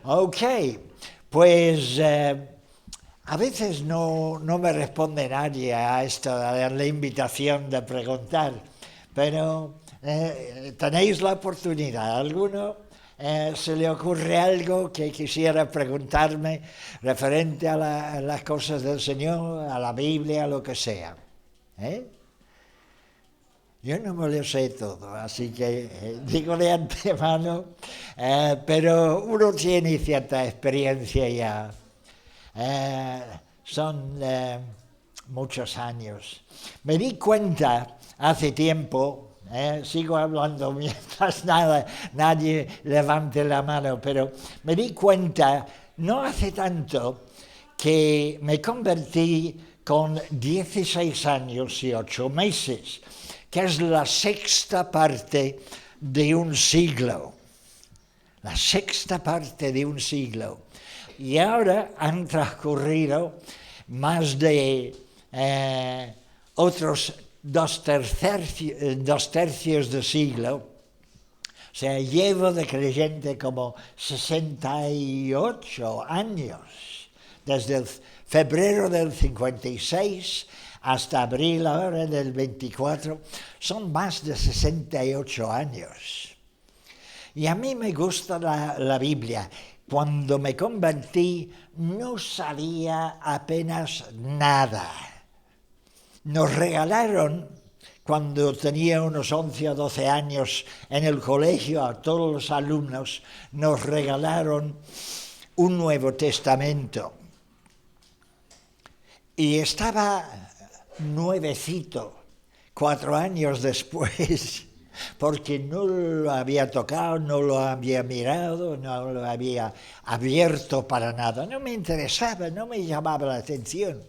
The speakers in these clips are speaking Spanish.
Ok, pues a veces no me responde nadie a esto, a la invitación de preguntar, pero tenéis la oportunidad. ¿Alguno se le ocurre algo que quisiera preguntarme referente a las cosas del Señor, a la Biblia, a lo que sea? ¿Eh? Yo no me lo sé todo, así que digo de antemano, pero uno tiene cierta experiencia ya. Eh, son muchos años. Me di cuenta hace tiempo, sigo hablando mientras nadie levante la mano, pero me di cuenta no hace tanto que me convertí con 16 años y 8 meses, que es la sexta parte de un siglo. La sexta parte de un siglo. Y ahora han transcurrido más de otros dos tercios de siglo. O sea, llevo de creyente como 68 años, desde el febrero del 56 hasta abril ahora del 24, son más de 68 años. Y a mí me gusta la Biblia. Cuando me convertí no sabía apenas nada. Nos regalaron, cuando tenía unos 11 o 12 años en el colegio, a todos los alumnos, nos regalaron un Nuevo Testamento. Y estaba nuevecito, 4 años después, porque no lo había tocado, no lo había mirado, no lo había abierto para nada. No me interesaba, no me llamaba la atención.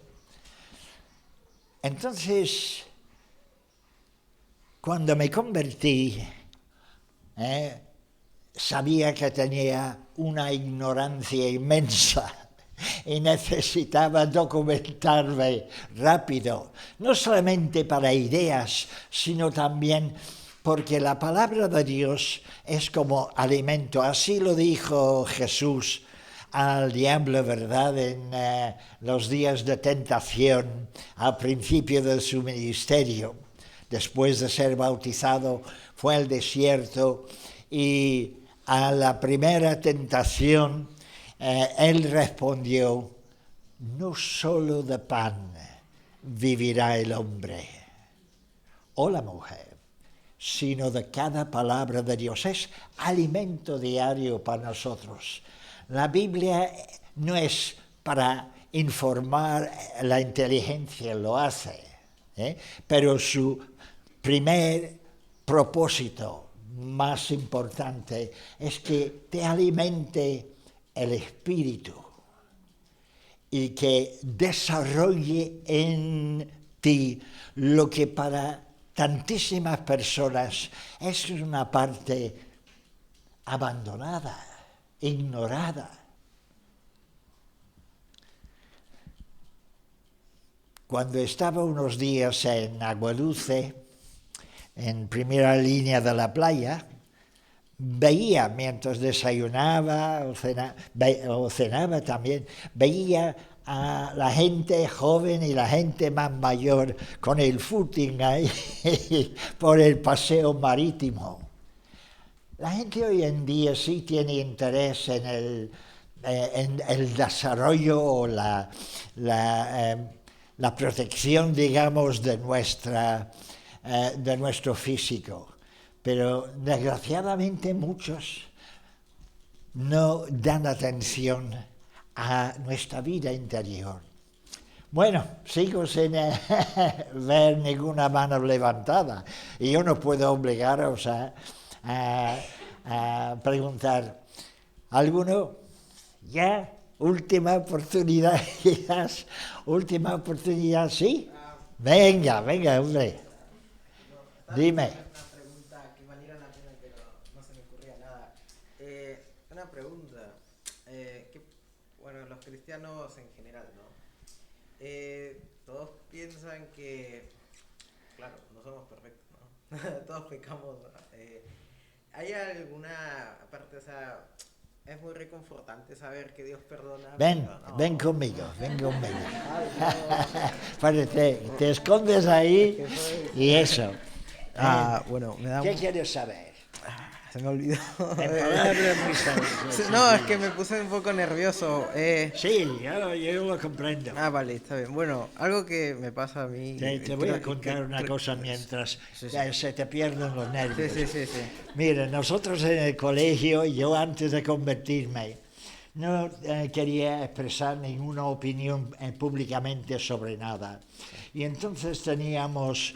Entonces, cuando me convertí, sabía que tenía una ignorancia inmensa y necesitaba documentarme rápido, no solamente para ideas, sino también porque la palabra de Dios es como alimento. Así lo dijo Jesús al diablo, ¿verdad?, en los días de tentación, al principio de su ministerio. Después de ser bautizado, fue al desierto y a la primera tentación él respondió: no solo de pan vivirá el hombre o la mujer, sino de cada palabra de Dios. Es alimento diario para nosotros. La Biblia no es para informar la inteligencia, lo hace, pero su primer propósito más importante es que te alimente el espíritu y que desarrolle en ti lo que para tantísimas personas es una parte abandonada, ignorada. Cuando estaba unos días en Aguadulce, en primera línea de la playa, veía, mientras desayunaba o cenaba también, veía a la gente joven y la gente más mayor con el footing ahí por el paseo marítimo. La gente hoy en día sí tiene interés en el desarrollo o la protección, digamos, de nuestro físico. Pero desgraciadamente muchos no dan atención a nuestra vida interior. Bueno, sigo sin ver ninguna mano levantada y yo no puedo obligaros a preguntar. ¿Alguno? ¿Ya? Última oportunidad, quizás. Última oportunidad, ¿sí? Venga, hombre. Dime. Una pregunta, bueno, los cristianos en general, ¿no? Todos piensan que, claro, no somos perfectos, ¿no? Todos pecamos. ¿Hay alguna, aparte, o sea, es muy reconfortante saber que Dios perdona. Ven, pero no. ven conmigo, ven conmigo. Ay, no. Parece, te escondes ahí Que soy- y eso. Bueno, me da ¿Qué quieres saber? Se me olvidó. En palabras muy sencillas. No, es que me puse un poco nervioso. Sí, yo lo comprendo. Vale, está bien. Bueno, algo que me pasa a mí. Te voy a contar una cosa mientras Sí, sí. se te pierden los nervios. Sí. Mira, nosotros en el colegio, yo antes de convertirme, no quería expresar ninguna opinión públicamente sobre nada. Y entonces teníamos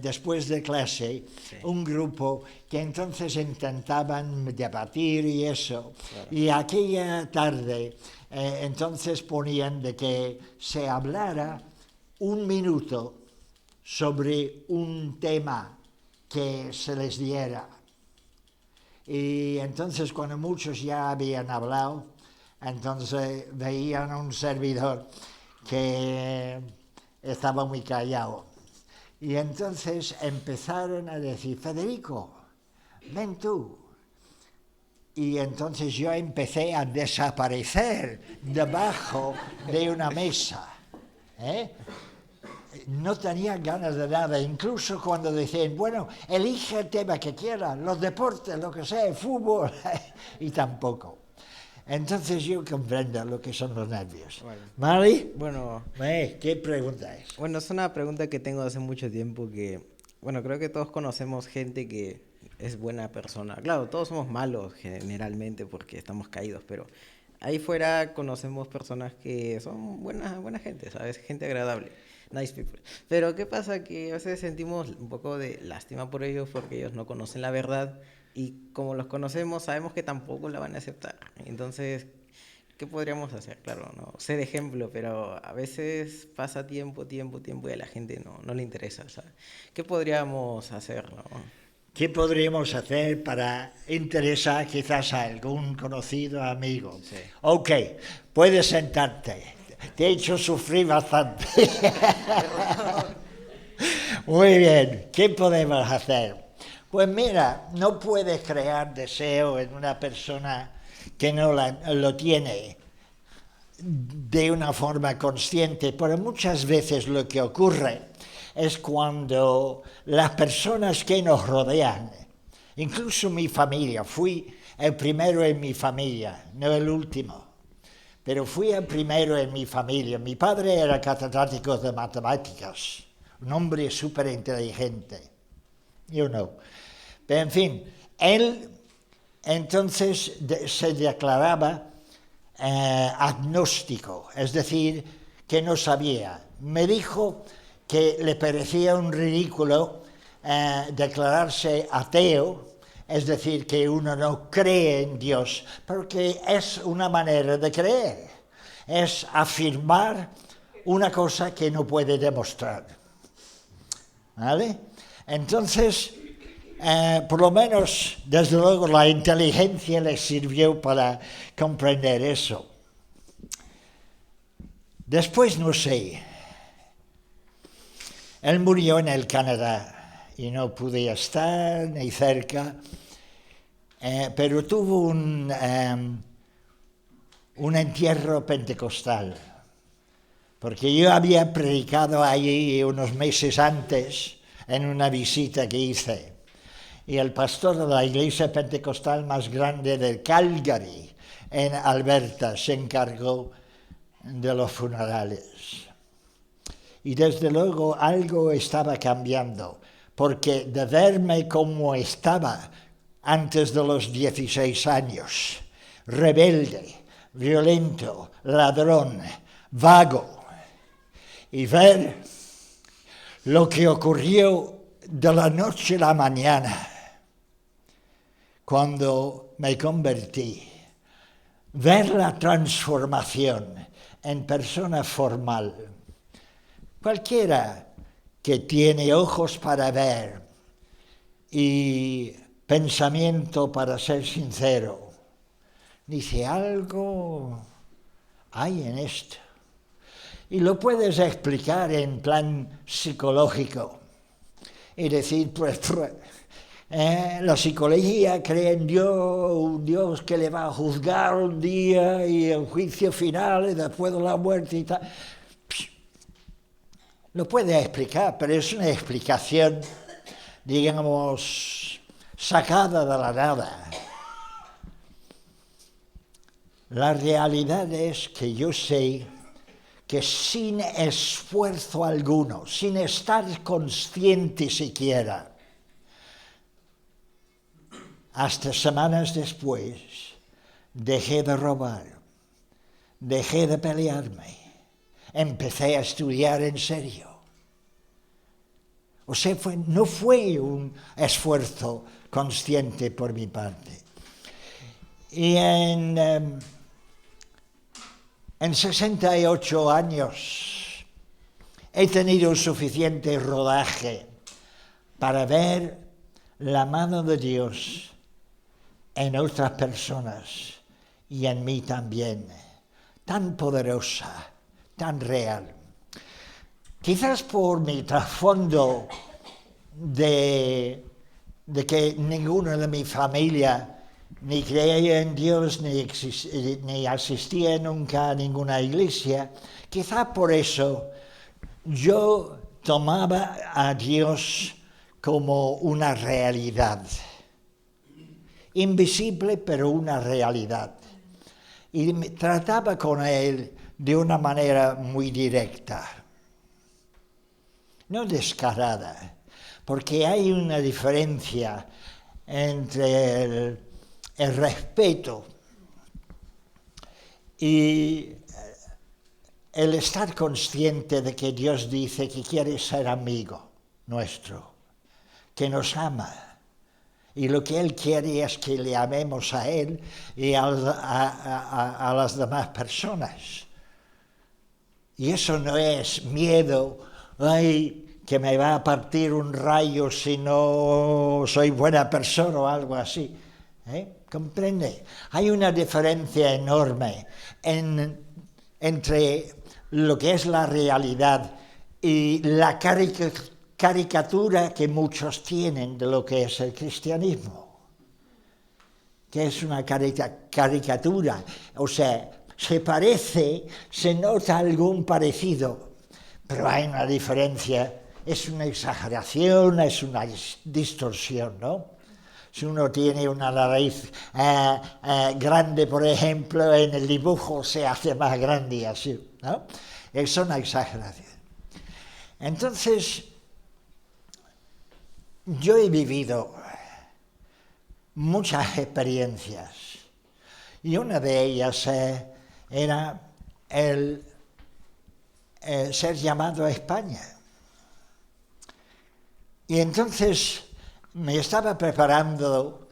después de clase, un grupo que entonces intentaban debatir y eso. Claro. Y aquella tarde, entonces ponían de que se hablara un minuto sobre un tema que se les diera. Y entonces cuando muchos ya habían hablado, entonces veían a un servidor que estaba muy callado. Y entonces empezaron a decir, Federico, ven tú. Y entonces yo empecé a desaparecer debajo de una mesa. No tenía ganas de nada, incluso cuando decían, bueno, elige el tema que quieras, los deportes, lo que sea, el fútbol, y tampoco. Entonces yo comprendo lo que son los nervios. Bueno. ¿Vale? Bueno, ¿Qué pregunta es? bueno, es una pregunta que tengo hace mucho tiempo que, bueno, creo que todos conocemos gente que es buena persona. Claro, todos somos malos generalmente porque estamos caídos, pero ahí fuera conocemos personas que son buena gente, ¿sabes? Gente agradable. Nice people. Pero ¿qué pasa? Que a veces sentimos un poco de lástima por ellos porque ellos no conocen la verdad y como los conocemos sabemos que tampoco la van a aceptar. Entonces, ¿qué podríamos hacer? Claro, no ser ejemplo, pero a veces pasa tiempo y a la gente no le interesa, ¿sabes? ¿Qué podríamos hacer, no? ¿Qué podríamos hacer para interesar quizás a algún conocido amigo? Sí. Ok, puedes sentarte. Te he hecho sufrir bastante. Muy bien, ¿qué podemos hacer? Pues mira, no puedes crear deseo en una persona que no lo tiene de una forma consciente, pero muchas veces lo que ocurre es cuando las personas que nos rodean, incluso mi familia, fui el primero en mi familia, no el último, pero fui el primero en mi familia. Mi padre era catedrático de matemáticas, un hombre súper inteligente, yo no. Pero en fin, él entonces se declaraba agnóstico, es decir, que no sabía. Me dijo que le parecía un ridículo declararse ateo, es decir, que uno no cree en Dios, porque es una manera de creer, es afirmar una cosa que no puede demostrar. ¿Vale? Entonces, por lo menos, desde luego, la inteligencia le sirvió para comprender eso. Después, no sé, él murió en el Canadá y no pude estar ni cerca, pero tuvo un entierro pentecostal, porque yo había predicado allí unos meses antes en una visita que hice. Y el pastor de la iglesia pentecostal más grande de Calgary, en Alberta, se encargó de los funerales. Y desde luego algo estaba cambiando, porque de verme como estaba antes de los 16 años, rebelde, violento, ladrón, vago, y ver lo que ocurrió de la noche a la mañana, cuando me convertí, ver la transformación en persona formal. Cualquiera que tiene ojos para ver y pensamiento para ser sincero, dice algo hay en esto. Y lo puedes explicar en plan psicológico y decir, pues La psicología cree en Dios, un Dios que le va a juzgar un día y el juicio final y después de la muerte y tal. Lo puede explicar, pero es una explicación, digamos, sacada de la nada. La realidad es que yo sé que sin esfuerzo alguno, sin estar consciente siquiera, hasta semanas después, dejé de robar, dejé de pelearme, empecé a estudiar en serio. O sea, no fue un esfuerzo consciente por mi parte. Y en 68 años he tenido suficiente rodaje para ver la mano de Dios en otras personas y en mí también, tan poderosa, tan real. Quizás por mi trasfondo de que ninguno de mi familia ni creía en Dios ni asistía nunca a ninguna iglesia, quizás por eso yo tomaba a Dios como una realidad. Invisible, pero una realidad. Y me trataba con él de una manera muy directa, no descarada, porque hay una diferencia entre el respeto y el estar consciente de que Dios dice que quiere ser amigo nuestro, que nos ama. Y lo que Él quiere es que le amemos a Él y a las demás personas. Y eso no es miedo, ay, que me va a partir un rayo si no soy buena persona o algo así. ¿Comprende? Hay una diferencia enorme entre lo que es la realidad y la caricatura que muchos tienen de lo que es el cristianismo, que es una caricatura, o sea, se parece, se nota algún parecido, pero hay una diferencia, es una exageración, es una distorsión, ¿no? Si uno tiene una nariz grande, por ejemplo, en el dibujo se hace más grande y así, ¿no? Es una exageración. Entonces, yo he vivido muchas experiencias y una de ellas era el ser llamado a España. Y entonces me estaba preparando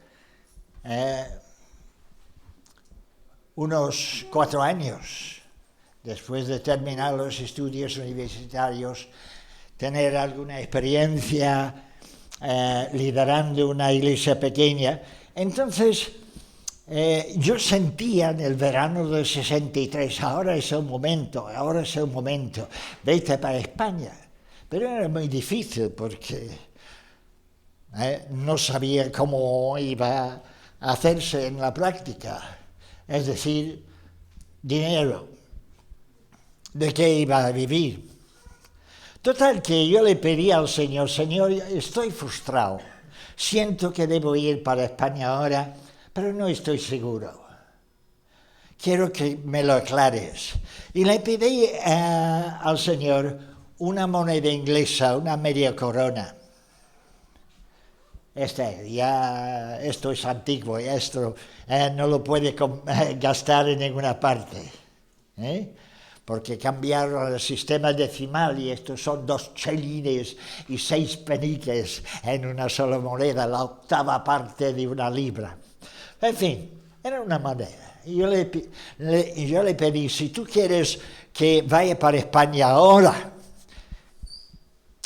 unos 4 años, después de terminar los estudios universitarios, tener alguna experiencia liderando una iglesia pequeña. Entonces, yo sentía en el verano del 63, ahora es el momento, vete para España. Pero era muy difícil porque no sabía cómo iba a hacerse en la práctica. Es decir, dinero. ¿De qué iba a vivir? Total, que yo le pedí al Señor, Señor, estoy frustrado, siento que debo ir para España ahora, pero no estoy seguro. Quiero que me lo aclares. Y le pedí al Señor una moneda inglesa, una media corona. Esto es antiguo, esto no lo puede gastar en ninguna parte. Porque cambiaron el sistema decimal y estos son 2 chelines y 6 peniques en una sola moneda, la 8ª parte de una libra. En fin, era una moneda. Y yo le pedí, si tú quieres que vaya para España ahora,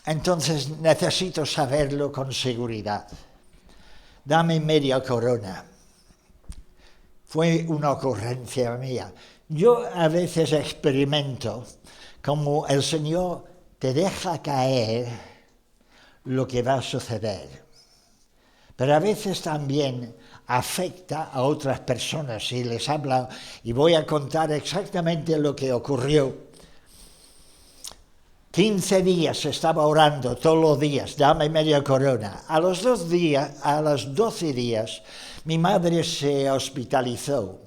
entonces necesito saberlo con seguridad. Dame media corona. Fue una ocurrencia mía. Yo a veces experimento como el Señor te deja caer lo que va a suceder, pero a veces también afecta a otras personas y les habla, y voy a contar exactamente lo que ocurrió. 15 días estaba orando todos los días, dame media corona. A los 12 días, mi madre se hospitalizó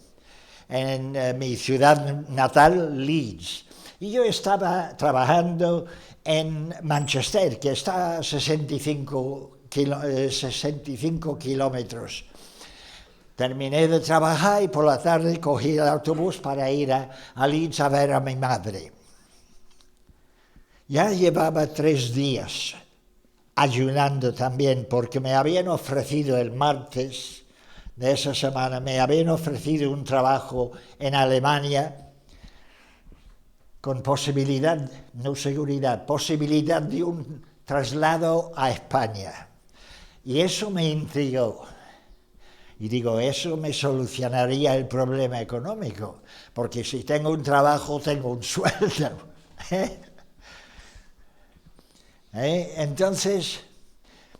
en mi ciudad natal, Leeds. Y yo estaba trabajando en Manchester, que está a 65 kilómetros. Terminé de trabajar y por la tarde cogí el autobús para ir a Leeds a ver a mi madre. Ya llevaba 3 días ayunando también, porque me habían ofrecido el martes de esa semana, me habían ofrecido un trabajo en Alemania con posibilidad, no seguridad, posibilidad de un traslado a España. Y eso me intrigó. Y digo, eso me solucionaría el problema económico, porque si tengo un trabajo, tengo un sueldo. Entonces,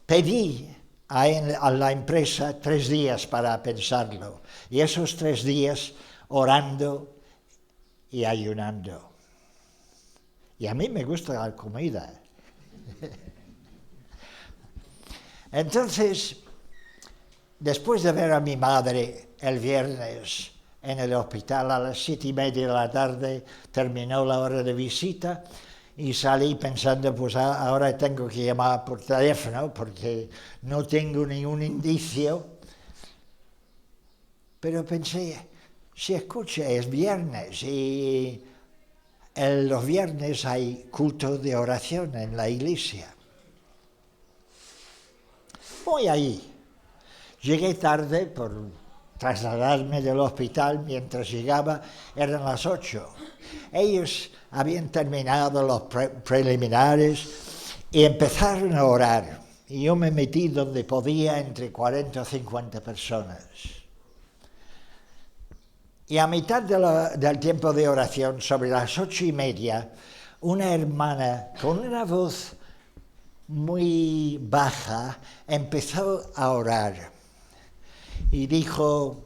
pedí a la empresa 3 días para pensarlo. Y esos 3 días orando y ayunando. Y a mí me gusta la comida. Entonces, después de ver a mi madre el viernes en el hospital a las 7:30 de la tarde, terminó la hora de visita y salí pensando, pues ahora tengo que llamar por teléfono porque no tengo ningún indicio. Pero pensé, si escucha, es viernes y los viernes hay culto de oración en la iglesia. Voy ahí. Llegué tarde por trasladarme del hospital. Mientras llegaba eran las 8. Ellos habían terminado los preliminares y empezaron a orar. Y yo me metí donde podía, entre 40 o 50 personas. Y a mitad del tiempo de oración, sobre las 8:30, una hermana con una voz muy baja empezó a orar. Y dijo,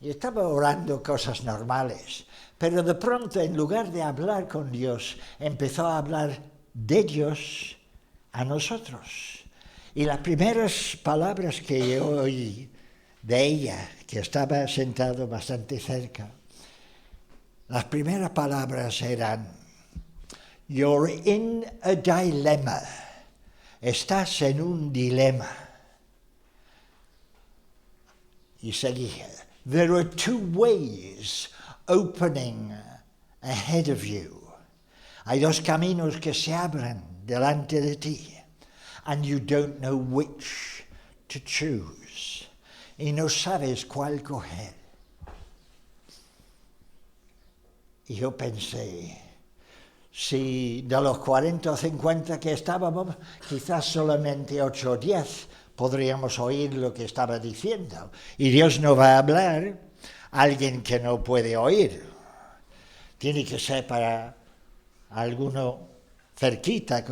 y estaba orando cosas normales, pero de pronto, en lugar de hablar con Dios, empezó a hablar de Dios a nosotros. Y las primeras palabras que yo oí de ella, que estaba sentado bastante cerca, las primeras palabras eran, "You're in a dilemma." Estás en un dilema. Y seguía, "There are 2 ways opening ahead of you." Hay 2 caminos que se abren delante de ti. "And you don't know which to choose." Y no sabes cuál coger. Y yo pensé, si de los 40 o 50 que estábamos, quizás solamente 8 o 10 podríamos oír lo que estaba diciendo. Y Dios no va a hablar a alguien que no puede oír. Tiene que ser para alguno cerquita,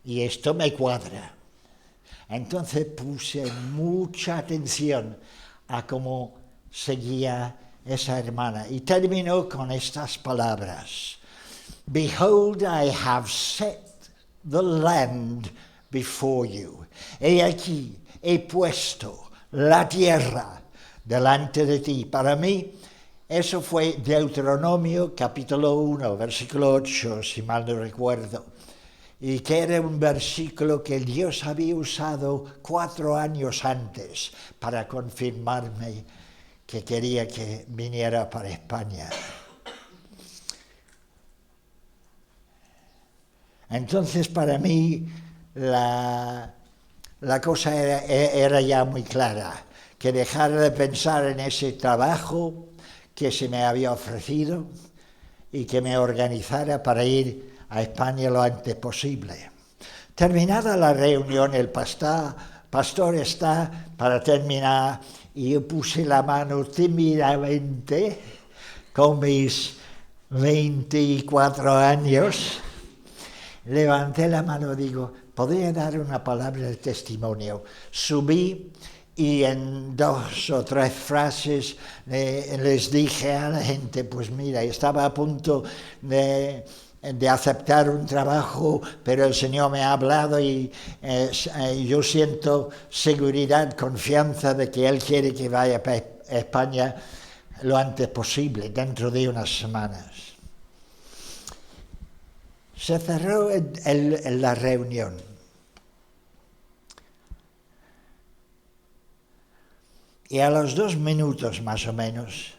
y esto me cuadra. Entonces puse mucha atención a cómo seguía esa hermana y terminó con estas palabras. "Behold, I have set the land before you." He aquí, he puesto la tierra delante de ti. Para mí, eso fue Deuteronomio capítulo 1, versículo 8, si mal no recuerdo. Y que era un versículo que Dios había usado 4 años antes para confirmarme que quería que viniera para España. Entonces, para mí, la cosa era ya muy clara, que dejara de pensar en ese trabajo que se me había ofrecido y que me organizara para ir a España lo antes posible. Terminada la reunión, el pastor está para terminar y yo puse la mano tímidamente con mis 24 años. Levanté la mano y digo, podría dar una palabra de testimonio. Subí y en 2 o 3 frases les dije a la gente, pues mira, estaba a punto de aceptar un trabajo, pero el Señor me ha hablado y yo siento seguridad, confianza de que Él quiere que vaya a España lo antes posible, dentro de unas semanas. Se cerró la reunión. Y a los 2 minutos más o menos,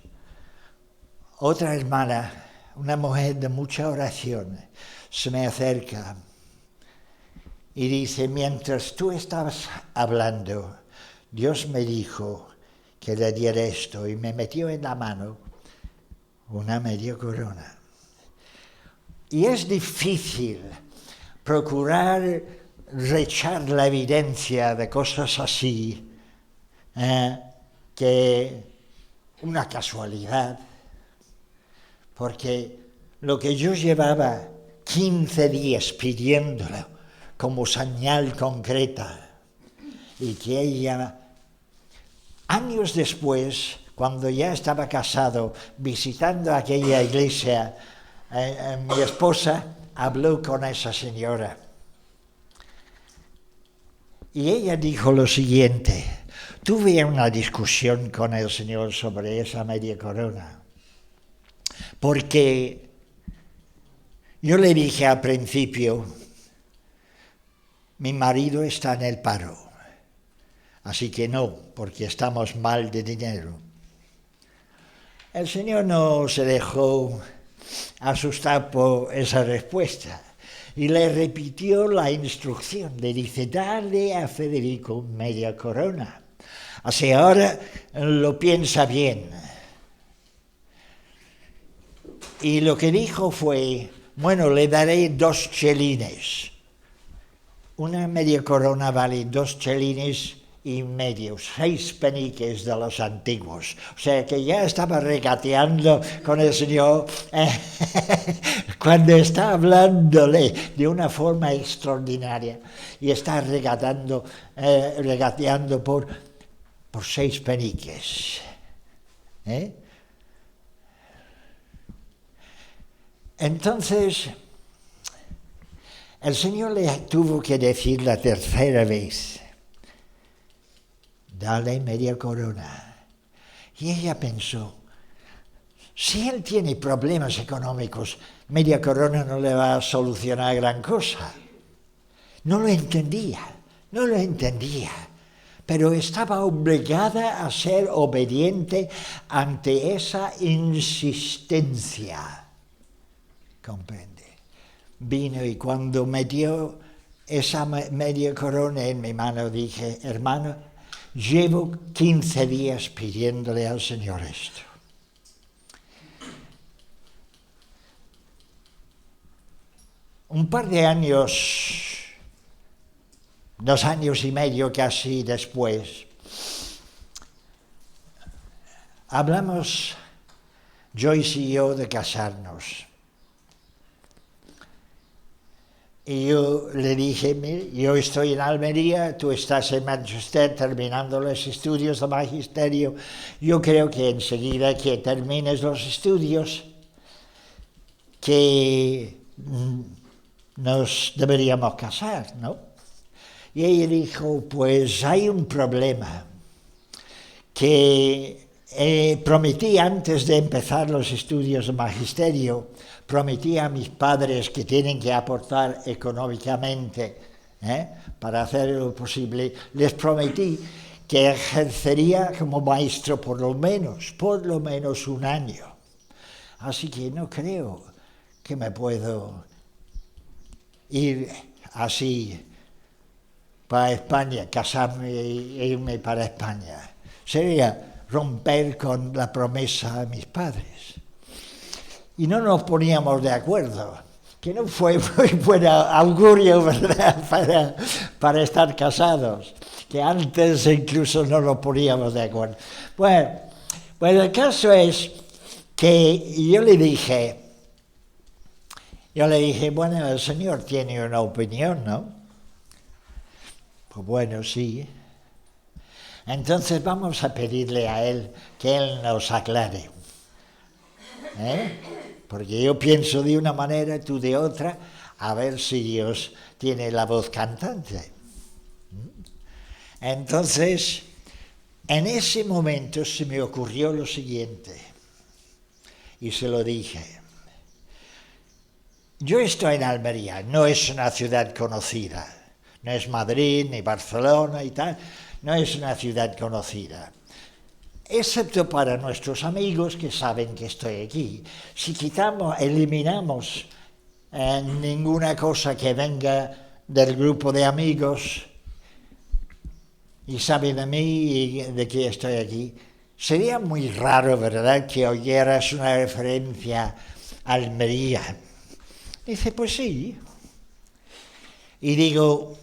otra hermana, una mujer de mucha oración, se me acerca y dice, mientras tú estabas hablando, Dios me dijo que le diera esto y me metió en la mano una media corona. Y es difícil procurar rechazar la evidencia de cosas así, que una casualidad, porque lo que yo llevaba 15 días pidiéndolo como señal concreta y que ella, años después, cuando ya estaba casado, visitando aquella iglesia, mi esposa habló con esa señora y ella dijo lo siguiente: tuve una discusión con el Señor sobre esa media corona, porque yo le dije al principio, mi marido está en el paro, así que no, porque estamos mal de dinero. El Señor no se dejó asustar por esa respuesta y le repitió la instrucción. Le dice, dale a Federico media corona. Así ahora lo piensa bien. Y lo que dijo fue, bueno, le daré 2 chelines. Una media corona vale 2 chelines y medio, 6 peniques de los antiguos. O sea que ya estaba regateando con el Señor cuando está hablándole de una forma extraordinaria y está regateando por 6 peniques. Entonces, el Señor le tuvo que decir la tercera vez, dale media corona. Y ella pensó, si él tiene problemas económicos, media corona no le va a solucionar gran cosa. No lo entendía, pero estaba obligada a ser obediente ante esa insistencia. ¿Comprende? Vino y cuando me dio esa media corona en mi mano dije, hermano, llevo 15 días pidiéndole al Señor esto. Un par de años, 2 años y medio casi después, hablamos Joyce y yo de casarnos. Y yo le dije, mire, yo estoy en Almería, tú estás en Manchester terminando los estudios de magisterio. Yo creo que enseguida que termines los estudios, que nos deberíamos casar, ¿no? Y ella dijo, pues hay un problema, que prometí antes de empezar los estudios de magisterio, prometí a mis padres que tienen que aportar económicamente para hacer lo posible, les prometí que ejercería como maestro por lo menos 1 año. Así que no creo que me puedo ir así para España, casarme e irme para España. Sería romper con la promesa a mis padres. Y no nos poníamos de acuerdo, que no fue muy buen augurio, ¿verdad?, para estar casados, que antes incluso no nos poníamos de acuerdo. Bueno, el caso es que yo le dije, bueno, el Señor tiene una opinión, ¿no? Pues bueno, sí. Entonces vamos a pedirle a él que él nos aclare. Porque yo pienso de una manera y tú de otra, a ver si Dios tiene la voz cantante. Entonces, en ese momento se me ocurrió lo siguiente, y se lo dije. Yo estoy en Almería, no es una ciudad conocida, no es Madrid ni Barcelona y tal, no es una ciudad conocida. Excepto para nuestros amigos que saben que estoy aquí. Si eliminamos ninguna cosa que venga del grupo de amigos y saben de mí y de que estoy aquí, sería muy raro, ¿verdad?, que oyeras una referencia a Almería. Dice, pues sí. Y digo,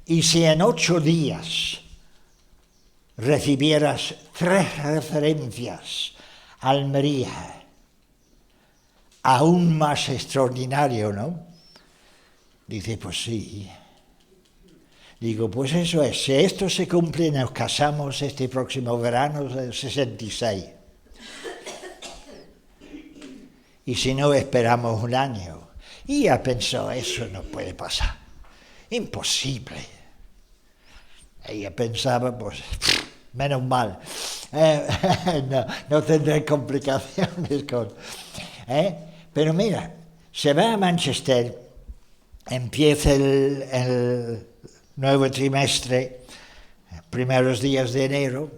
¿y si en 8 días recibieras 3 referencias a Almería? Aún más extraordinario, ¿no? Dice, pues sí. Digo, pues eso es, si esto se cumple, nos casamos este próximo verano del 66. Y si no, esperamos un año. Y ya pensó, eso no puede pasar. Imposible. Ella pensaba, pues, menos mal. No tendré complicaciones con... Pero mira, se va a Manchester, empieza el nuevo trimestre, primeros días de enero,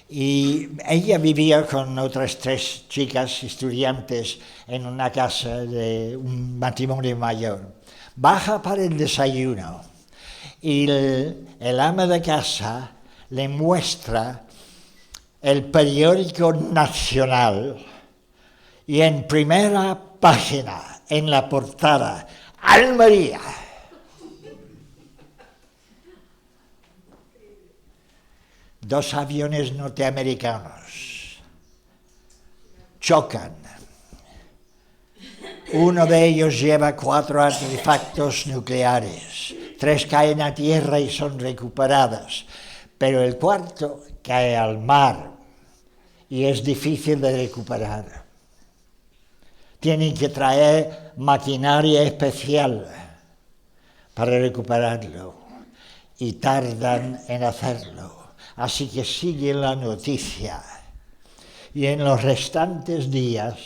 y ella vivía con otras 3 chicas estudiantes en una casa de un matrimonio mayor. Baja para el desayuno y el ama de casa le muestra el periódico Nacional y en primera página, en la portada, Almería. Dos aviones norteamericanos chocan. Uno de ellos lleva 4 artefactos nucleares. 3 caen a tierra y son recuperadas. Pero el 4º cae al mar y es difícil de recuperar. Tienen que traer maquinaria especial para recuperarlo y tardan en hacerlo. Así que sigue la noticia. Y en los restantes días,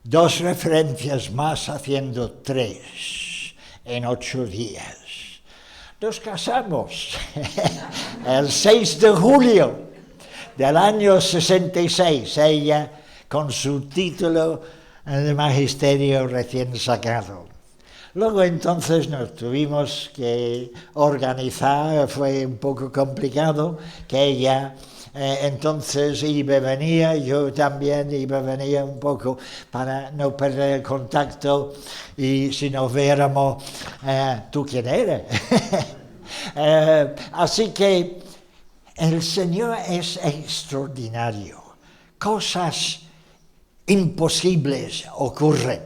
2 referencias más haciendo 3 en 8 días. Nos casamos el 6 de julio del año 66, ella con su título de magisterio recién sacado. Luego entonces nos tuvimos que organizar, fue un poco complicado, que ella entonces iba y venía, yo también iba y venía un poco para no perder el contacto y si nos viéramos, ¿tú quién eres? Así que el Señor es extraordinario, cosas imposibles ocurren.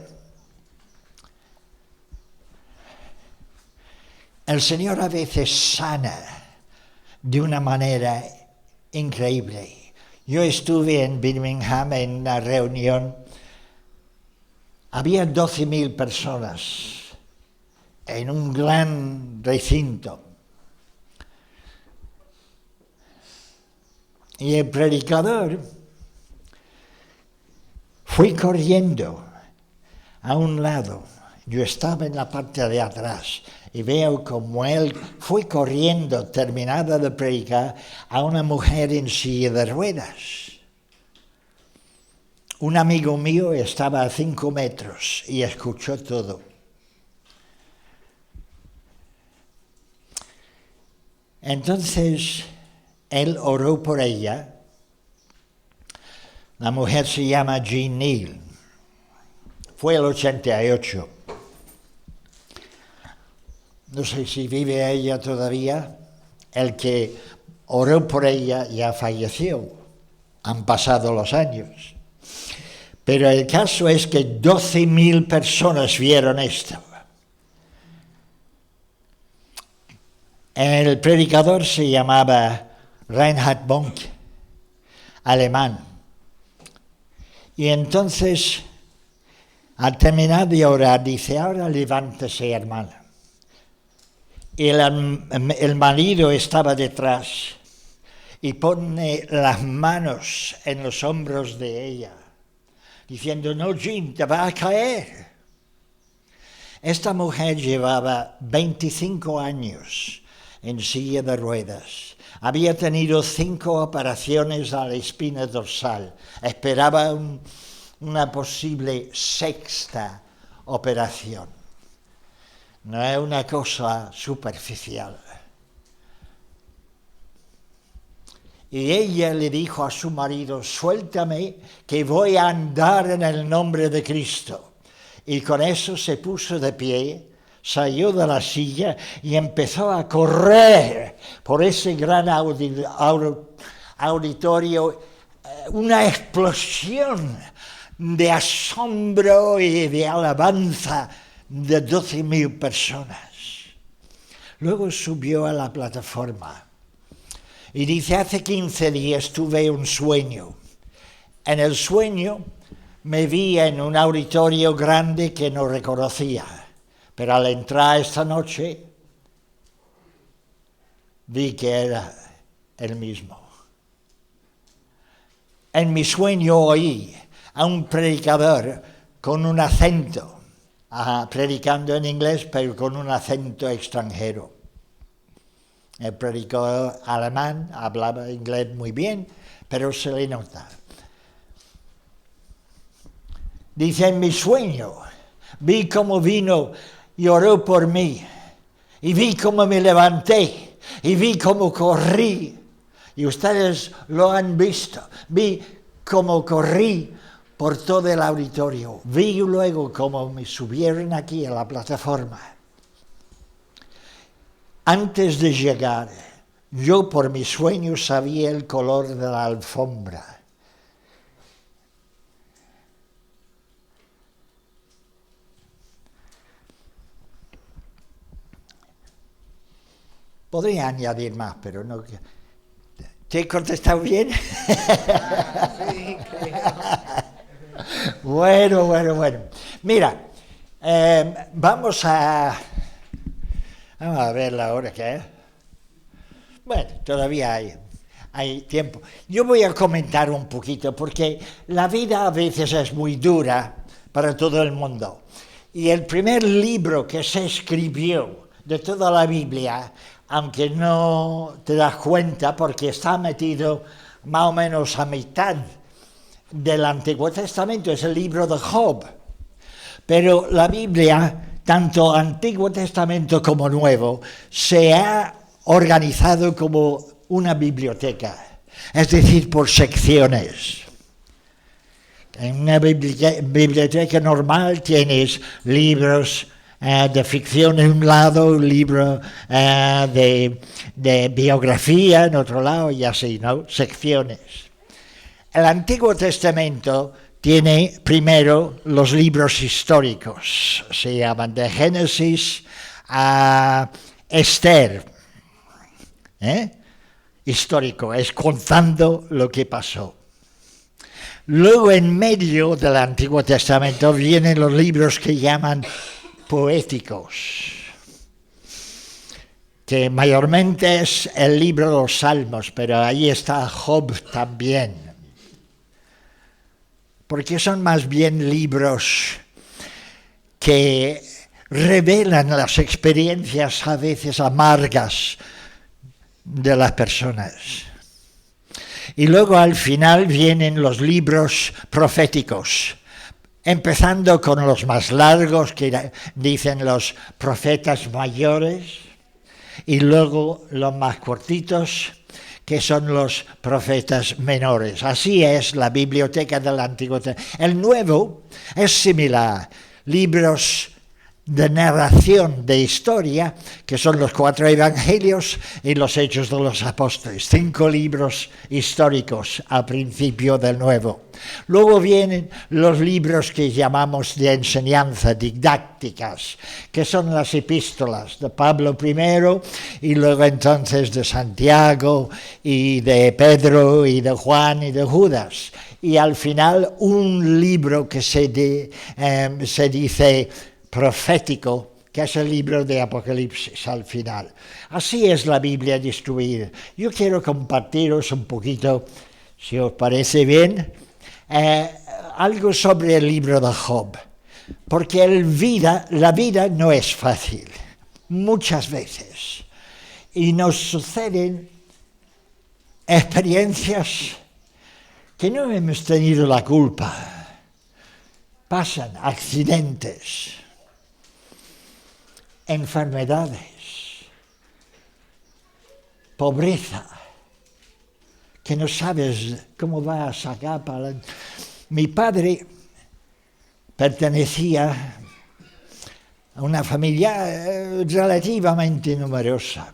El Señor a veces sana de una manera increíble. Yo estuve en Birmingham en una reunión, había 12.000 personas en un gran recinto. Y el predicador fue corriendo a un lado. Yo estaba en la parte de atrás y veo como él fue corriendo, terminada de predicar, a una mujer en silla de ruedas. Un amigo mío estaba a 5 metros y escuchó todo. Entonces, él oró por ella. La mujer se llama Jean Neal. Fue el 88. No sé si vive ella todavía. El que oró por ella ya falleció. Han pasado los años. Pero el caso es que 12.000 personas vieron esto. El predicador se llamaba Reinhard Bonk, alemán. Y entonces, al terminar de orar, dice, ahora levántese, hermana. Y el marido estaba detrás y pone las manos en los hombros de ella, diciendo, no, Jim, te va a caer. Esta mujer llevaba 25 años en silla de ruedas. Había tenido 5 operaciones a la espina dorsal. Esperaba una posible 6ª operación. No es una cosa superficial. Y ella le dijo a su marido, suéltame que voy a andar en el nombre de Cristo. Y con eso se puso de pie, salió de la silla y empezó a correr por ese gran auditorio, una explosión de asombro y de alabanza de 12.000 personas. Luego subió a la plataforma y dice, hace 15 días tuve un sueño. En el sueño me vi en un auditorio grande que no reconocía, pero al entrar esta noche vi que era el mismo. En mi sueño oí a un predicador con un acento, predicando en inglés, pero con un acento extranjero. El predicador alemán hablaba inglés muy bien, pero se le nota. Dice, en mi sueño vi cómo vino y oró por mí, y vi cómo me levanté, y vi cómo corrí, y ustedes lo han visto, vi cómo corrí por todo el auditorio. Vi luego cómo me subieron aquí a la plataforma. Antes de llegar, yo por mi sueño sabía el color de la alfombra. Podría añadir más, pero no. ¿Te he contestado bien? Sí, creo. Bueno. Mira, vamos a ver la hora que es. Bueno, todavía hay tiempo. Yo voy a comentar un poquito, porque la vida a veces es muy dura para todo el mundo. Y el primer libro que se escribió de toda la Biblia, aunque no te das cuenta porque está metido más o menos a mitad del Antiguo Testamento, es el libro de Job. Pero la Biblia, tanto Antiguo Testamento como Nuevo, se ha organizado como una biblioteca, es decir, por secciones. En una biblioteca normal tienes libros de ficción en un lado, un libro de biografía en otro lado, y así, ¿no? Secciones. El Antiguo Testamento tiene primero los libros históricos, se llaman de Génesis a Esther. Histórico, es contando lo que pasó. Luego, en medio del Antiguo Testamento vienen los libros que llaman poéticos, que mayormente es el libro de los Salmos, pero ahí está Job también, porque son más bien libros que revelan las experiencias a veces amargas de las personas. Y luego al final vienen los libros proféticos, empezando con los más largos, que dicen los profetas mayores, y luego los más cortitos, que son los profetas menores. Así es la biblioteca del Antiguo Testamento. El Nuevo es similar, libros de narración de historia, que son los 4 evangelios y los Hechos de los Apóstoles, 5 libros históricos al principio del Nuevo. Luego vienen los libros que llamamos de enseñanza, didácticas, que son las epístolas de Pablo primero y luego entonces de Santiago y de Pedro y de Juan y de Judas. Y al final un libro que se dice profético, que es el libro de Apocalipsis al final. Así es la Biblia distribuida. Yo quiero compartiros un poquito, si os parece bien, algo sobre el libro de Job, porque la vida no es fácil, muchas veces, y nos suceden experiencias que no hemos tenido la culpa, pasan accidentes, enfermedades, pobreza, que no sabes cómo va a sacar para... Mi padre pertenecía a una familia relativamente numerosa.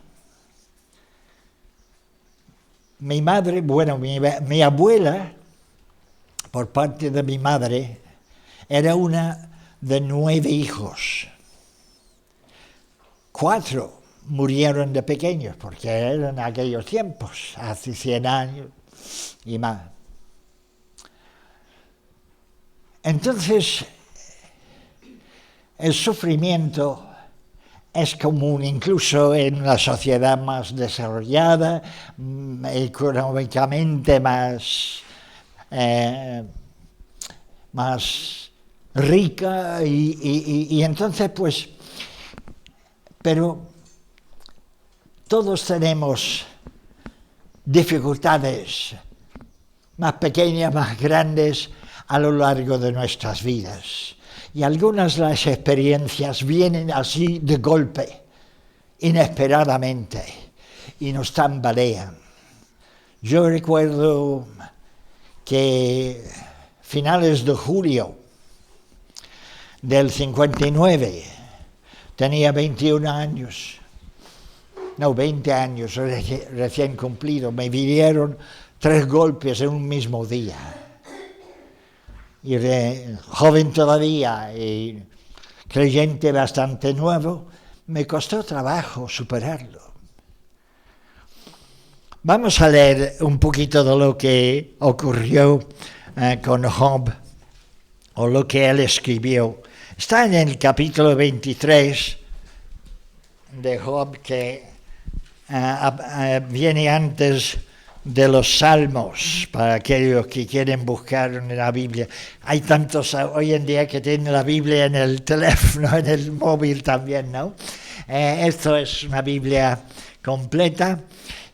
Mi madre, mi abuela, por parte de mi madre, era una de 9 hijos. 4 murieron de pequeños, porque eran aquellos tiempos, hace 100 años y más. Entonces, el sufrimiento es común incluso en una sociedad más desarrollada, económicamente más rica, y entonces pues... Pero todos tenemos dificultades más pequeñas, más grandes a lo largo de nuestras vidas. Y algunas de las experiencias vienen así de golpe, inesperadamente, y nos tambalean. Yo recuerdo que finales de julio del 59, tenía 21 años, no, 20 años recién cumplido. Me vinieron 3 golpes en un mismo día. Y joven todavía y creyente bastante nuevo, me costó trabajo superarlo. Vamos a leer un poquito de lo que ocurrió con Job, o lo que él escribió. Está en el capítulo 23 de Job, que viene antes de los Salmos, para aquellos que quieren buscar en la Biblia. Hay tantos hoy en día que tienen la Biblia en el teléfono, en el móvil también, ¿no? Esto es una Biblia completa.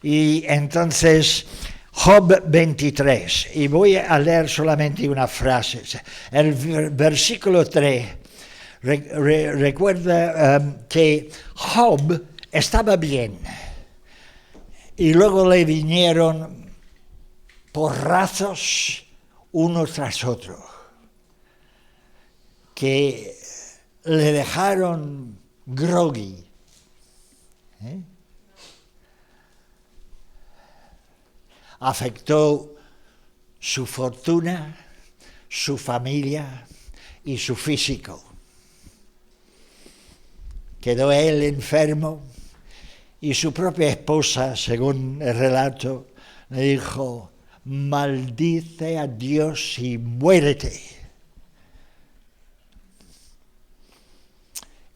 Y entonces, Job 23, y voy a leer solamente una frase. El versículo 3 recuerda que Job estaba bien, y luego le vinieron porrazos uno tras otro, que le dejaron groggy. Afectó su fortuna, su familia y su físico. Quedó él enfermo, y su propia esposa, según el relato, le dijo: maldice a Dios y muérete.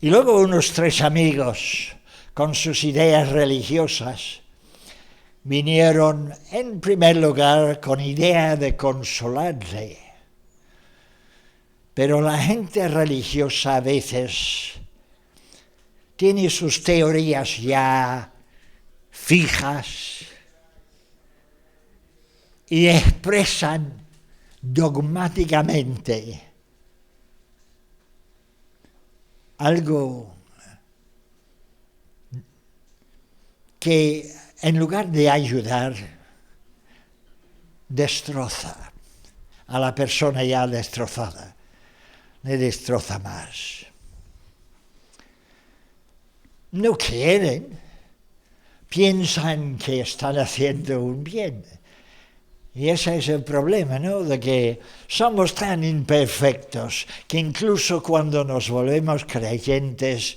Y luego unos 3 amigos, con sus ideas religiosas, vinieron en primer lugar con idea de consolarle. Pero la gente religiosa a veces tiene sus teorías ya fijas y expresan dogmáticamente algo que, en lugar de ayudar, destroza a la persona ya destrozada, le destroza más. no quieren, piensan que están haciendo un bien. Y ese es el problema, ¿no? De que somos tan imperfectos que incluso cuando nos volvemos creyentes,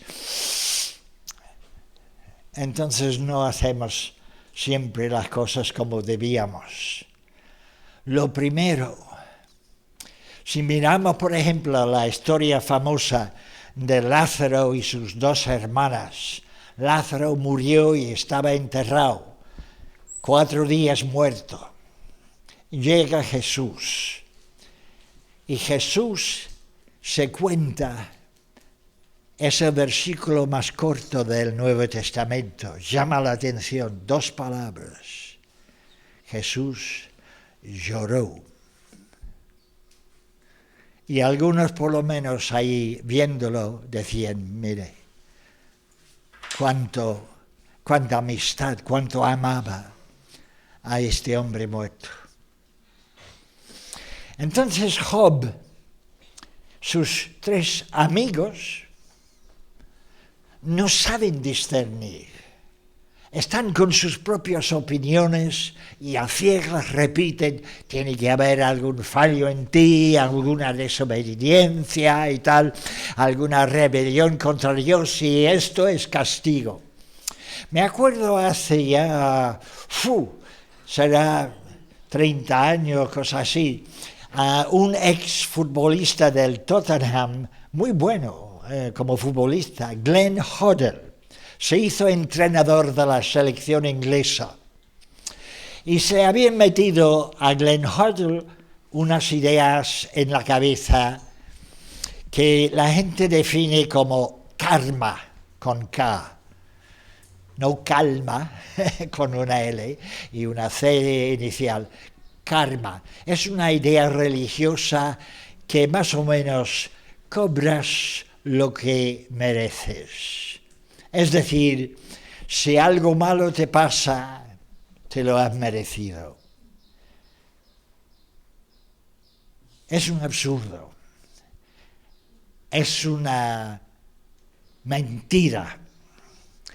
entonces no hacemos siempre las cosas como debíamos. Lo primero, si miramos, por ejemplo, la historia famosa de Lázaro y sus dos hermanas, Lázaro murió y estaba enterrado, 4 días muerto. Llega Jesús y Jesús se cuenta, es el versículo más corto del Nuevo Testamento, llama la atención, 2 palabras. Jesús lloró. Y algunos por lo menos ahí viéndolo decían, mire, cuánta amistad, cuánto amaba a este hombre muerto. Entonces Job, sus 3 amigos, no saben discernir. Están con sus propias opiniones y a ciegas repiten, tiene que haber algún fallo en ti, alguna desobediencia y tal, alguna rebelión contra Dios y esto es castigo. Me acuerdo hace ya, será 30 años, cosas así, un exfutbolista del Tottenham, muy bueno como futbolista, Glenn Hoddle, se hizo entrenador de la selección inglesa. Y se habían metido a Glenn Hoddle unas ideas en la cabeza que la gente define como karma, con K. No calma, con una L y una C inicial. Karma. Es una idea religiosa que más o menos cobras lo que mereces. Es decir, si algo malo te pasa, te lo has merecido. Es un absurdo. Es una mentira.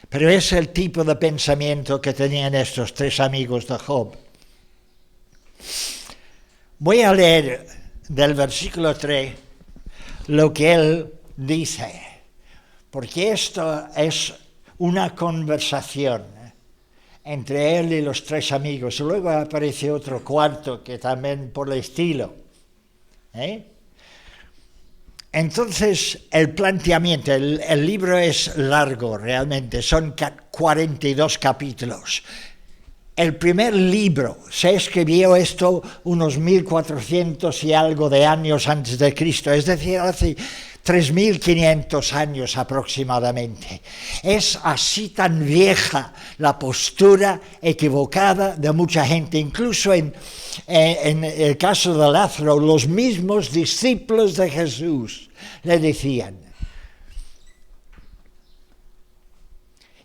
Pero es el tipo de pensamiento que tenían estos 3 amigos de Job. Voy a leer del versículo 3 lo que él dice, porque esto es una conversación entre él y los 3 amigos. Luego aparece otro cuarto que también por el estilo. Entonces, el planteamiento, el libro es largo realmente, son 42 capítulos. El primer libro, se escribió esto unos 1400 y algo de años antes de Cristo, es decir, hace 3500 años aproximadamente. Es así tan vieja la postura equivocada de mucha gente, incluso en el caso de Lázaro, los mismos discípulos de Jesús le decían.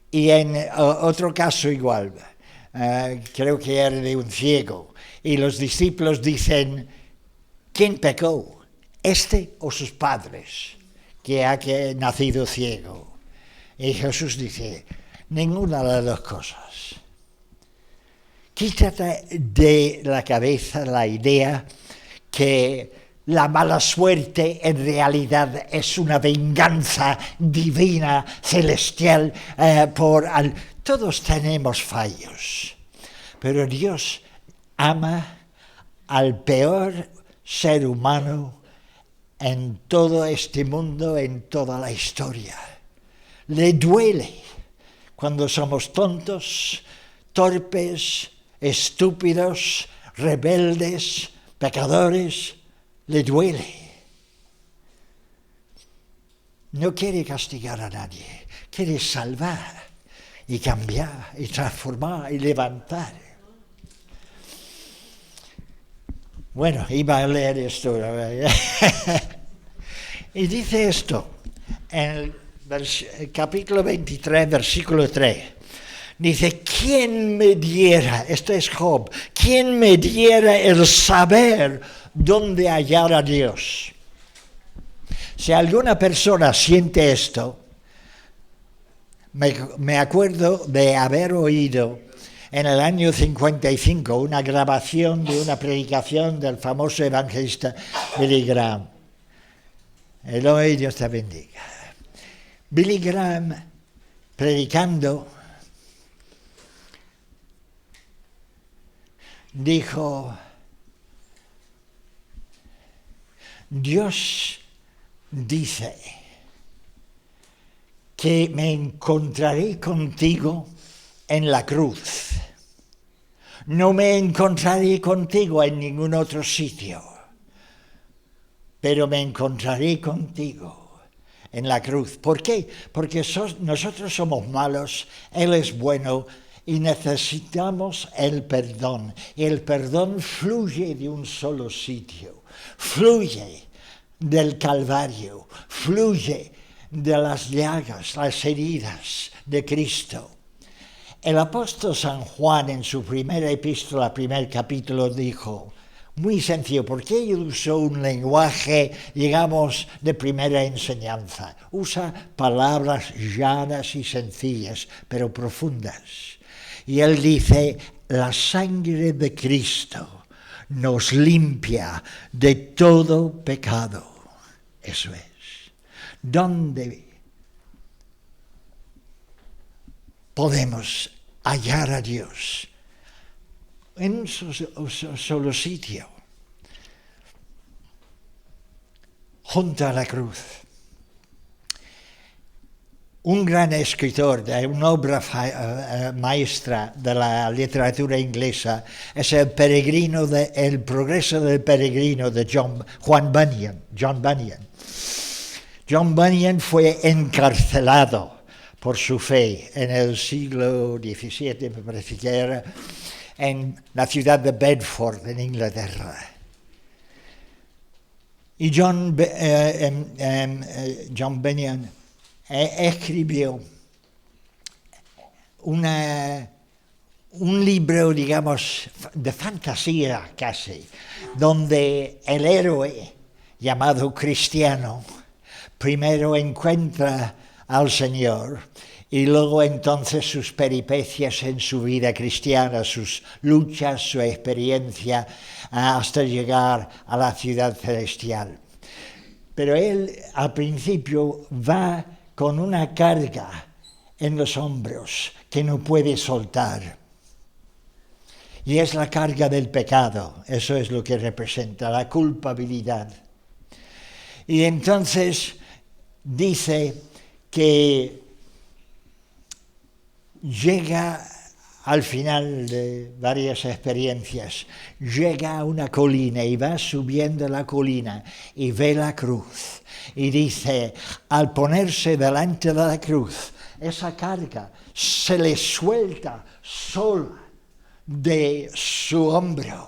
Y en otro caso igual, creo que era de un ciego, y los discípulos dicen, ¿quién pecó? ¿Este o sus padres, que ha nacido ciego? Y Jesús dice, ninguna de las 2 cosas. Quítate de la cabeza la idea que la mala suerte en realidad es una venganza divina, celestial, todos tenemos fallos, pero Dios ama al peor ser humano en todo este mundo, en toda la historia. Le duele cuando somos tontos, torpes, estúpidos, rebeldes, pecadores. Le duele. No quiere castigar a nadie, quiere salvar y cambiar y transformar y levantar. Bueno, iba a leer esto. Y dice esto, en el capítulo 23, versículo 3. Dice, ¿quién me diera, esto es Job, quién me diera el saber dónde hallar a Dios? Si alguna persona siente esto, Me acuerdo de haber oído en el año 55 una grabación de una predicación del famoso evangelista Billy Graham. Eloy, Dios te bendiga. Billy Graham, predicando, dijo: Dios dice que me encontraré contigo en la cruz. No me encontraré contigo en ningún otro sitio, pero me encontraré contigo en la cruz. ¿Por qué? Porque nosotros somos malos, Él es bueno y necesitamos el perdón. Y el perdón fluye de un solo sitio, fluye del Calvario, fluye de las llagas, las heridas de Cristo. El apóstol San Juan en su primera epístola, primer capítulo, dijo, muy sencillo, porque él usó un lenguaje, digamos, de primera enseñanza. Usa palabras llanas y sencillas, pero profundas. Y él dice, la sangre de Cristo nos limpia de todo pecado. Eso es. ¿Dónde podemos hallar a Dios? En un solo sitio, junto a la cruz. Un gran escritor de una obra maestra de la literatura inglesa es El progreso del peregrino de John Bunyan. John Bunyan fue encarcelado por su fe en el siglo XVII, me parece que era, en la ciudad de Bedford, en Inglaterra. Y John Bunyan escribió un libro, digamos, de fantasía casi, donde el héroe llamado cristiano primero encuentra al Señor y luego entonces sus peripecias en su vida cristiana, sus luchas, su experiencia hasta llegar a la ciudad celestial. Pero él al principio va con una carga en los hombros que no puede soltar. Y es la carga del pecado, eso es lo que representa, la culpabilidad. Y entonces dice que llega al final de varias experiencias, llega a una colina y va subiendo la colina y ve la cruz. Y dice, al ponerse delante de la cruz, esa carga se le suelta sola de su hombro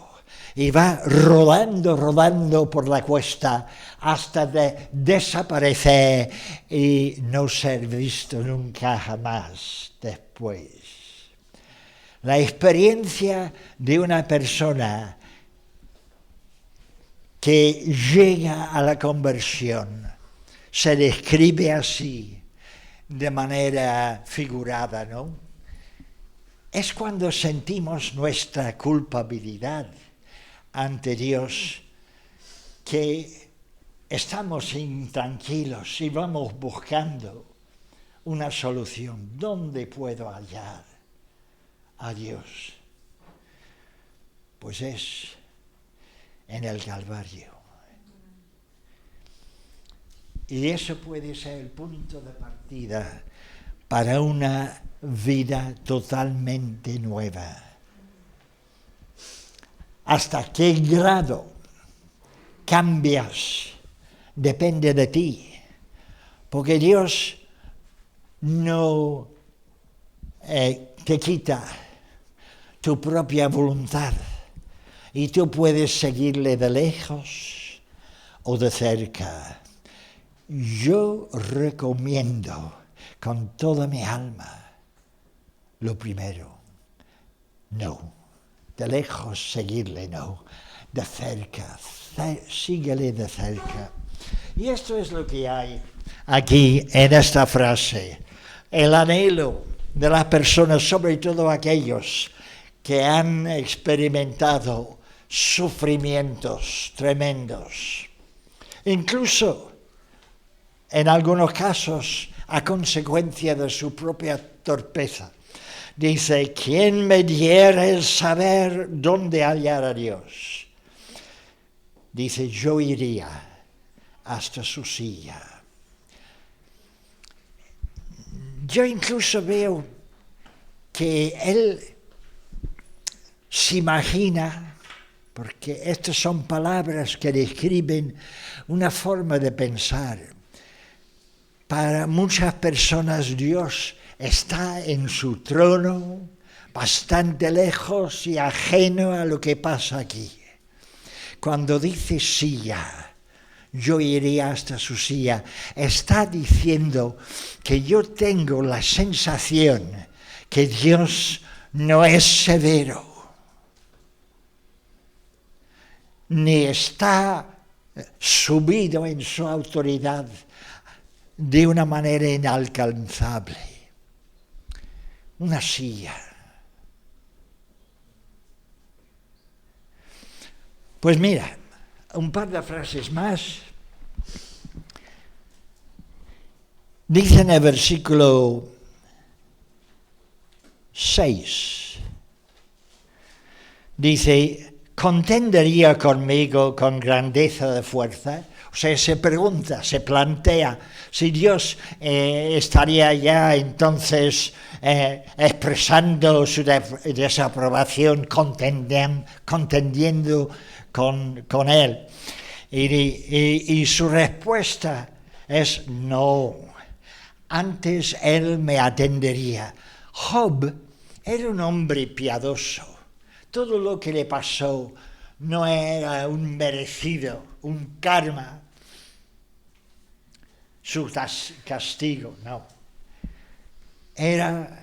y va rodando por la cuesta hasta desaparecer y no ser visto nunca jamás después. La experiencia de una persona que llega a la conversión se describe así, de manera figurada, ¿no? Es cuando sentimos nuestra culpabilidad ante Dios, que estamos intranquilos y vamos buscando una solución. ¿Dónde puedo hallar a Dios? Pues es en el Calvario. Y eso puede ser el punto de partida para una vida totalmente nueva. ¿Hasta qué grado cambias? Depende de ti. Porque Dios no te quita tu propia voluntad y tú puedes seguirle de lejos o de cerca. Yo recomiendo con toda mi alma lo primero, no, de lejos seguirle, no, de cerca, síguele de cerca. Y esto es lo que hay aquí en esta frase. el anhelo de las personas, sobre todo aquellos que han experimentado sufrimientos tremendos, incluso en algunos casos a consecuencia de su propia torpeza. Dice, ¿quién me diera el saber dónde hallar a Dios? Dice, yo iría hasta su silla. Yo incluso veo que él se imagina, porque estas son palabras que describen una forma de pensar. Para muchas personas Dios está en su trono, bastante lejos y ajeno a lo que pasa aquí. Cuando dice silla, yo iría hasta su silla, está diciendo que yo tengo la sensación que Dios no es severo, ni está subido en su autoridad de una manera inalcanzable. Una silla. Pues mira, un par de frases más. Dice en el versículo 6, dice, ¿contendería conmigo con grandeza de fuerza? O sea, se pregunta, se plantea, si Dios estaría ya entonces expresando su desaprobación, contendiendo con él. Y su respuesta es no. Antes él me atendería. Job era un hombre piadoso. Todo lo que le pasó no era un merecido, un karma, su castigo, no. Eran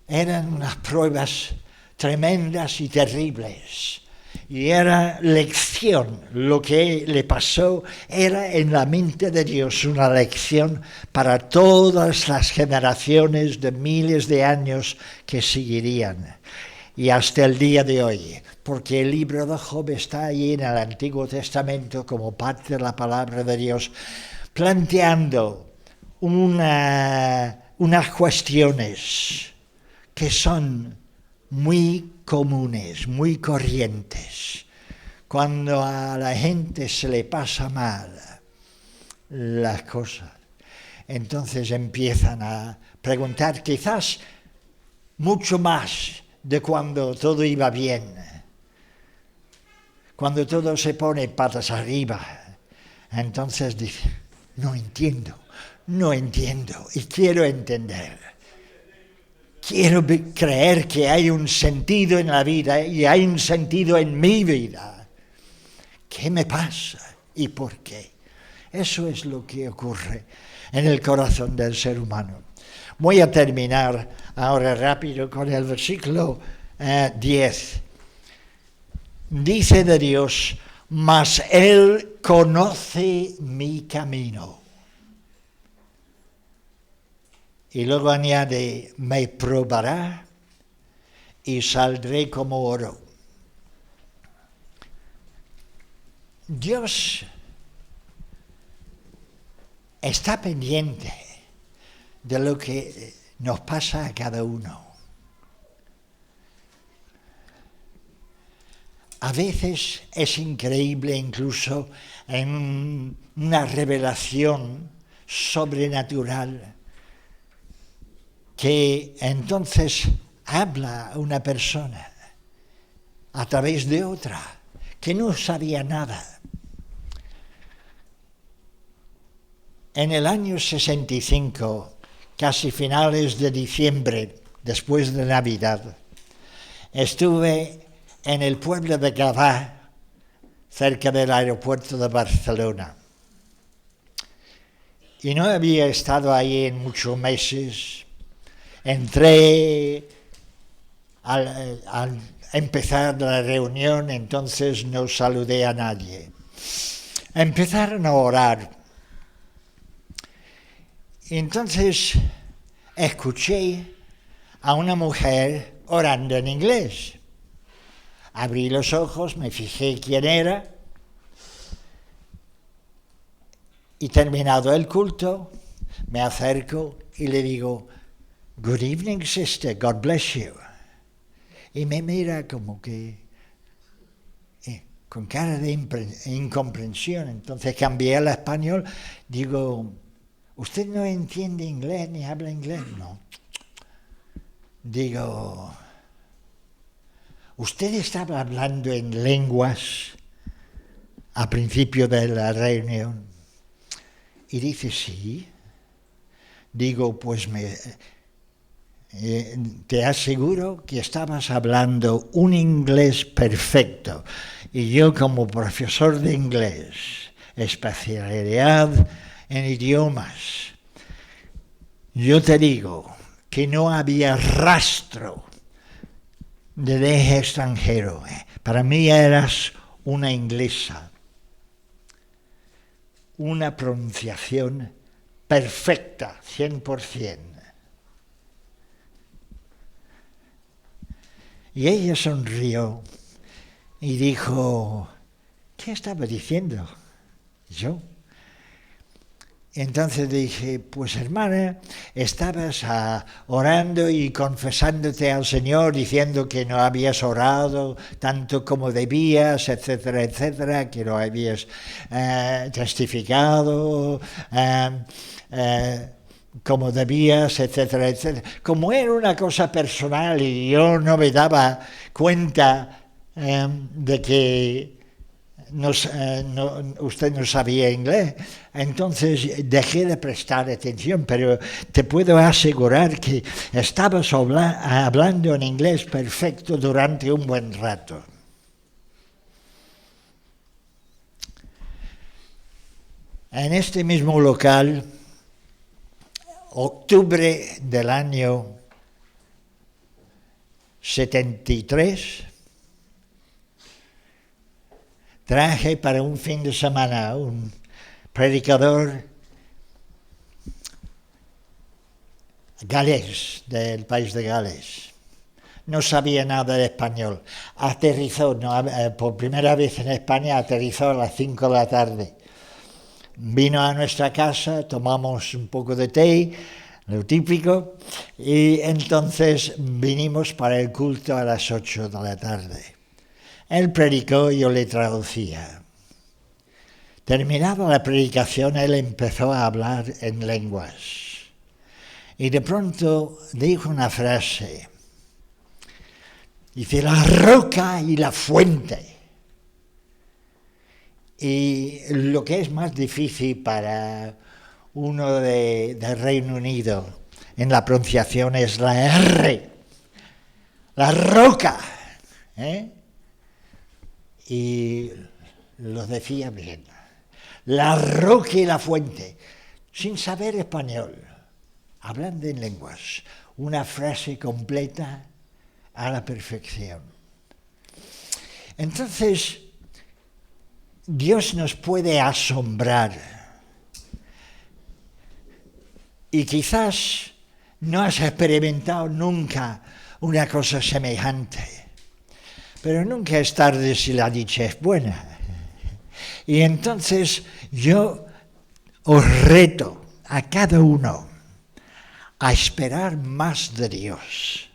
unas pruebas tremendas y terribles. Y era lección, lo que le pasó era en la mente de Dios una lección para todas las generaciones de miles de años que seguirían. Y hasta el día de hoy, porque el libro de Job está ahí en el Antiguo Testamento como parte de la palabra de Dios, planteando unas cuestiones que son muy comunes, muy corrientes. Cuando a la gente se le pasa mal las cosas, entonces empiezan a preguntar quizás mucho más de cuando todo iba bien, cuando todo se pone patas arriba. Entonces dice, no entiendo y quiero entender. Quiero creer que hay un sentido en la vida y hay un sentido en mi vida. ¿Qué me pasa y por qué? Eso es lo que ocurre en el corazón del ser humano. Voy a terminar ahora rápido con el versículo 10. Dice de Dios, mas Él conoce mi camino. Y luego añade, me probará y saldré como oro. Dios está pendiente de lo que nos pasa a cada uno. A veces es increíble incluso en una revelación sobrenatural que entonces habla una persona a través de otra que no sabía nada. En el año 65, casi finales de diciembre, después de Navidad, estuve en el pueblo de Gavà, cerca del aeropuerto de Barcelona. Y no había estado ahí en muchos meses. Entré al empezar la reunión, entonces no saludé a nadie. Empezaron a orar. Entonces escuché a una mujer orando en inglés. Abrí los ojos, me fijé quién era y terminado el culto, me acerco y le digo, "Good evening, sister, God bless you." Y me mira como que con cara de incomprensión. Entonces cambié al español, digo, ¿usted no entiende inglés ni habla inglés? No. Digo, ¿usted estaba hablando en lenguas al principio de la reunión? Y dice, sí. Digo, pues te aseguro que estabas hablando un inglés perfecto. Y yo como profesor de inglés, especialidad en idiomas, yo te digo que no había rastro de deje extranjero. Para mí eras una inglesa. Una pronunciación perfecta, 100%. Y ella sonrió y dijo, ¿qué estaba diciendo? Yo. Entonces dije, pues hermana, estabas orando y confesándote al Señor, diciendo que no habías orado tanto como debías, etcétera, etcétera, que no habías testificado como debías, etcétera, etcétera. Como era una cosa personal y yo no me daba cuenta de que usted no sabía inglés, entonces dejé de prestar atención, pero te puedo asegurar que estabas hablando en inglés perfecto durante un buen rato. En este mismo local, octubre del año 73, traje para un fin de semana un predicador galés, del país de Gales. No sabía nada de español. Aterrizó, por primera vez en España, aterrizó a las 5 de la tarde. Vino a nuestra casa, tomamos un poco de té, lo típico, y entonces vinimos para el culto a las 8 de la tarde. Él predicó y yo le traducía. Terminada la predicación, él empezó a hablar en lenguas. Y de pronto dijo una frase. Dice, la roca y la fuente. Y lo que es más difícil para uno de Reino Unido en la pronunciación es la R. La roca. Y lo decía bien. La roca y la fuente, sin saber español, hablando en lenguas, una frase completa a la perfección. Entonces, Dios nos puede asombrar y quizás no has experimentado nunca una cosa semejante, pero nunca es tarde si la dicha es buena. Y entonces yo os reto a cada uno a esperar más de Dios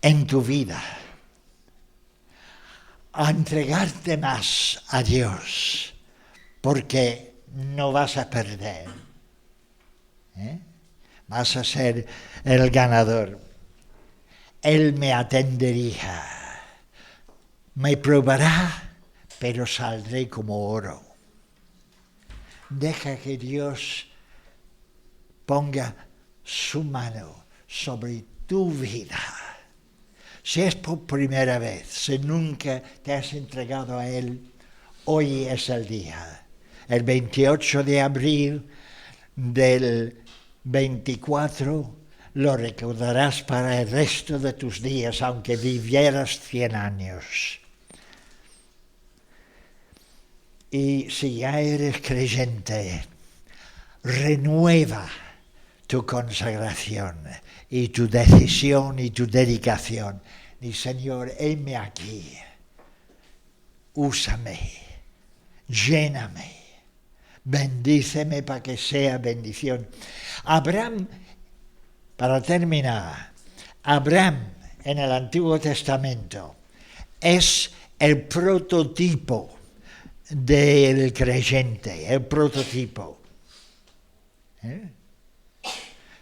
en tu vida, a entregarte más a Dios, porque no vas a perder, vas a ser el ganador. Él me atendería, me probará, pero saldré como oro. Deja que Dios ponga su mano sobre tu vida. Si es por primera vez, si nunca te has entregado a Él, hoy es el día. El 28 de abril del 24 lo recordarás para el resto de tus días, aunque vivieras 100 años. Y si ya eres creyente, renueva tu consagración y tu decisión y tu dedicación. Y Señor, heme aquí, úsame, lléname, bendíceme para que sea bendición. Abraham, para terminar, Abraham en el Antiguo Testamento es el prototipo del creyente, el prototipo.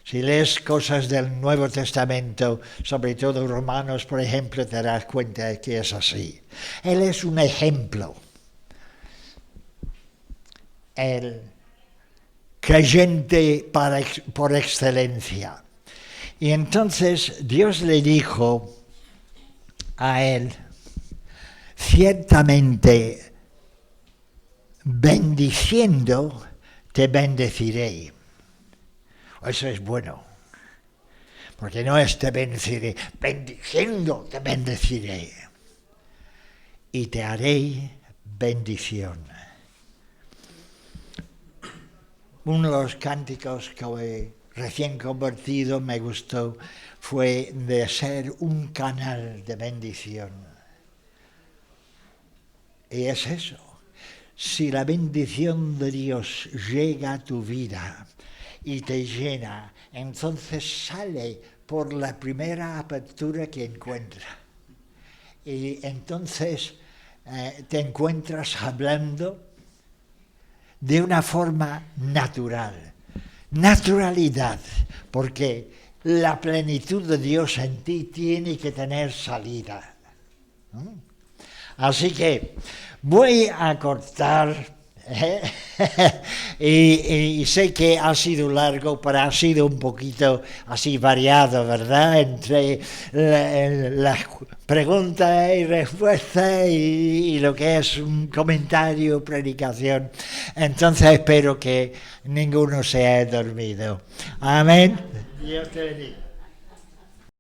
Si lees cosas del Nuevo Testamento, sobre todo Romanos, por ejemplo, te das cuenta de que es así. Él es un ejemplo. El creyente por excelencia. Y entonces Dios le dijo a él, ciertamente bendiciendo te bendeciré. Eso es bueno, porque no es te bendeciré, bendiciendo te bendeciré. Y te haré bendición. Uno de los cánticos que recién convertido me gustó fue de ser un canal de bendición. Y es eso. Si la bendición de Dios llega a tu vida y te llena, entonces sale por la primera apertura que encuentra. Y entonces te encuentras hablando de una forma natural. Naturalidad, porque la plenitud de Dios en ti tiene que tener salida. Así que voy a cortar, y sé que ha sido largo, pero ha sido un poquito así variado, ¿verdad? Entre las preguntas y respuestas y lo que es un comentario, predicación. Entonces espero que ninguno se haya dormido. Amén. Dios te bendiga.